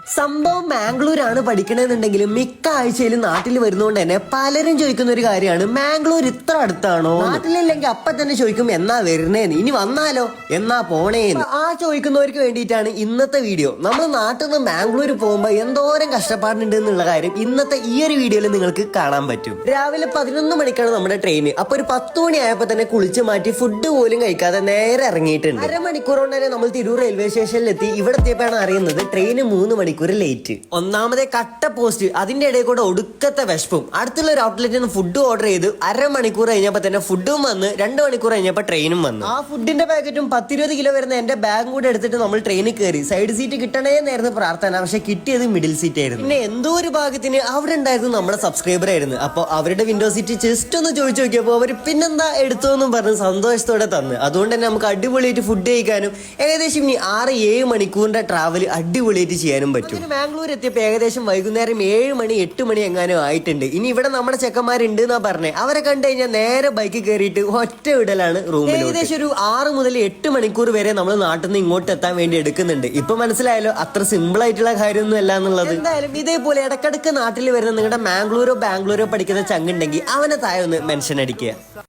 സംഭവം മാംഗ്ലൂരാണ് പഠിക്കണമെന്നുണ്ടെങ്കിലും മിക്ക ആഴ്ചയിലും നാട്ടിൽ വരുന്നതുകൊണ്ട് തന്നെ പലരും ചോദിക്കുന്ന ഒരു കാര്യമാണ്, മാംഗ്ലൂർ ഇത്ര അടുത്താണോ? നാട്ടിലില്ലെങ്കിൽ അപ്പൊ തന്നെ ചോദിക്കും എന്നാ വരുന്നേന്ന്, ഇനി വന്നാലോ, എന്നാ പോണേന്ന്. ആ ചോദിക്കുന്നവർക്ക് വേണ്ടിയിട്ടാണ് ഇന്നത്തെ വീഡിയോ. നമ്മൾ നാട്ടിൽ നിന്ന് മാംഗ്ലൂർ പോകുമ്പോ എന്തോരം കഷ്ടപ്പാടുണ്ട് എന്നുള്ള കാര്യം ഇന്നത്തെ ഈ ഒരു വീഡിയോയിൽ നിങ്ങൾക്ക് കാണാൻ പറ്റും. രാവിലെ 11 മണിക്കാണ് നമ്മുടെ ട്രെയിൻ. അപ്പൊ ഒരു 10 മണി ആയപ്പോ തന്നെ കുളിച്ച് മാറ്റി ഫുഡ് പോലും കഴിക്കാതെ നേരെ ഇറങ്ങിയിട്ടുണ്ട്. അരമണിക്കൂർ കൊണ്ട് തന്നെ നമ്മൾ തിരൂർ റെയിൽവേ സ്റ്റേഷനിലെത്തി. ഇവിടെ എത്തിയപ്പോഴാണ് അറിയുന്നത് ട്രെയിന് 3 മണിക്കൂർ ലേറ്റ്. ഒന്നാമതേ കട്ട പോസ്റ്റ്, അതിന്റെ ഇടയിൽ കൂടെ ഒടുക്കത്തെ വിശപ്പും. അടുത്തുള്ള ഒരു ഔട്ട്ലെറ്റിൽ നിന്ന് ഫുഡ് ഓർഡർ ചെയ്ത് അരമണിക്കൂർ കഴിഞ്ഞപ്പോ തന്നെ ഫുഡും വന്ന്, 2 മണിക്കൂർ കഴിഞ്ഞപ്പോ ട്രെയിനും വന്നു. ആ ഫുഡിന്റെ പാക്കറ്റും 10-20 കിലോ വരുന്ന എന്റെ ബാഗും കൂടെ എടുത്തിട്ട് നമ്മൾ ട്രെയിനിൽ കയറി. സൈഡ് സീറ്റ് കിട്ടണേന്നായിരുന്നു പ്രാർത്ഥന, പക്ഷെ കിട്ടിയത് മിഡിൽ സീറ്റ് ആയിരുന്നു. പിന്നെ എന്തോ ഒരു ഭാഗ്യത്തിന് അവിടെ ഉണ്ടായിരുന്നു നമ്മുടെ സബ്സ്ക്രൈബർ ആയിരുന്നു. അപ്പൊ അവരുടെ വിൻഡോ സീറ്റ് ജസ്റ്റ് ഒന്ന് ചോദിച്ചു നോക്കിയപ്പോ അവര് പിന്നെന്താ എടുത്തോന്നും പറഞ്ഞ് സന്തോഷത്തോടെ തന്നു. അതുകൊണ്ട് തന്നെ നമുക്ക് അടിപൊളിയായിട്ട് ഫുഡ് കഴിക്കാനും ഏകദേശം ഇനി 6-7 മണിക്കൂറിന്റെ ട്രാവൽ അടിപൊളിയായിട്ട് ചെയ്യാനും പറ്റും. മാംഗ്ലൂർ എത്തിയപ്പോൾ ഏകദേശം വൈകുന്നേരം 7 മണി 8 മണി എങ്ങാനും ആയിട്ടുണ്ട്. ഇനി ഇവിടെ നമ്മുടെ ചെക്കന്മാരുണ്ട് എന്നാ പറഞ്ഞേ. അവരെ കണ്ടു കഴിഞ്ഞാൽ നേരെ ബൈക്ക് കയറിയിട്ട് ഒറ്റ വിടലാണ് റൂമിൽ. ഏകദേശം ഒരു 6 മുതൽ 8 മണിക്കൂർ വരെ നമ്മൾ നാട്ടിൽ നിന്ന് ഇങ്ങോട്ട് എത്താൻ വേണ്ടി എടുക്കുന്നുണ്ട്. ഇപ്പൊ മനസ്സിലായല്ലോ അത്ര സിമ്പിൾ ആയിട്ടുള്ള കാര്യമൊന്നും അല്ല എന്നുള്ളത്. എന്തായാലും ഇതേപോലെ ഇടക്കിടക്ക് നാട്ടിൽ വരുന്ന നിങ്ങളുടെ മാംഗ്ലൂരോ ബാംഗ്ലൂരോ പഠിക്കുന്ന ചങ്ങുണ്ടെങ്കിൽ അവനെ താഴെ ഒന്ന് മെൻഷൻ അടിക്കുക.